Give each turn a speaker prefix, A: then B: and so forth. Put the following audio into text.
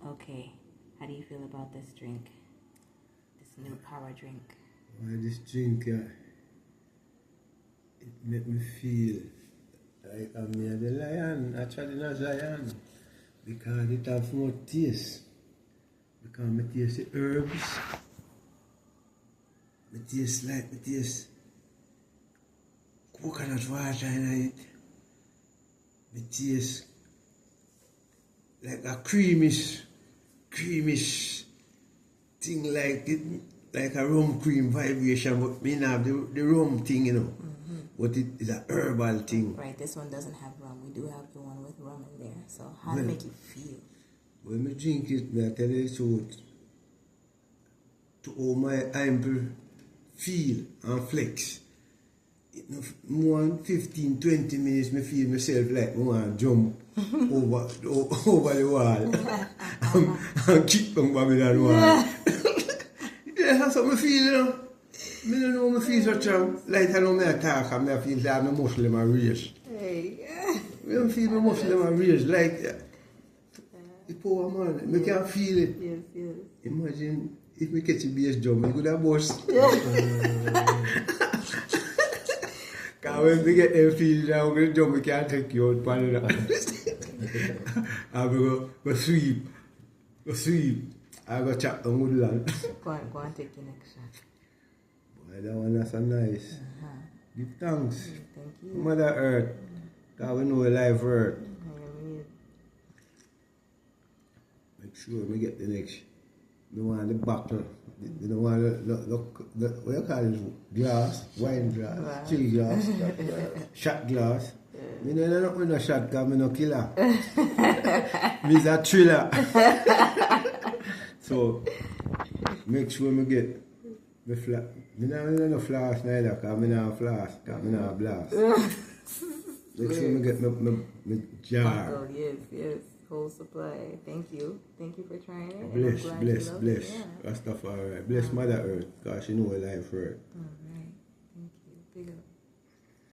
A: Okay. How do you feel about this drink? This new power drink?
B: Well, this drink, it make me feel like I'm near the lion, actually not lion, because it have more taste. Because I taste the herbs, I taste coconut water in it, I taste like a creamish thing like a rum cream vibration, but me not have the rum thing, you know.
A: Mm-hmm.
B: But it is a herbal thing.
A: Right, this one doesn't have rum. We do have the one with rum in there. So how to make you feel?
B: When I drink it, I tell you the truth, to all my ample feel and flex. More than 15-20 minutes, I feel myself like I want to jump over the wall and kick on Babylon wall. Yeah, that's what I feel, you know. I don't know I feel such a, like I know I talk and I feel that I'm a Muslim and race.
A: Hey.
B: I don't feel I'm a Muslim and race, like the poor man, I can feel it.
A: Yes, yes.
B: Imagine if we catch a bass drum, we could have bust. Because when we get them feel now, we jump, we can't take you out, and we go sweep. I go chop the woodland.
A: Go on, take your next shot.
B: Boy, that one is so nice. Give thanks.
A: Thank you.
B: Mother Earth. Because we know a live Earth. Make sure we get the next. We want the bottle. We don't want the what you call it? Glass, wine glass, chill glass, shot glass. Me no know no shot because me no killer. Me's a thriller. So make sure me get the flask. Me no flask neither because me no flask, because me no blast. Make sure me get my jar.
A: Oh, yes. Whole supply. Thank you for trying it.
B: Bless.
A: Yeah.
B: Rastafari. Bless Mother Earth because she know a life Earth.
A: All right. Thank you. Big up.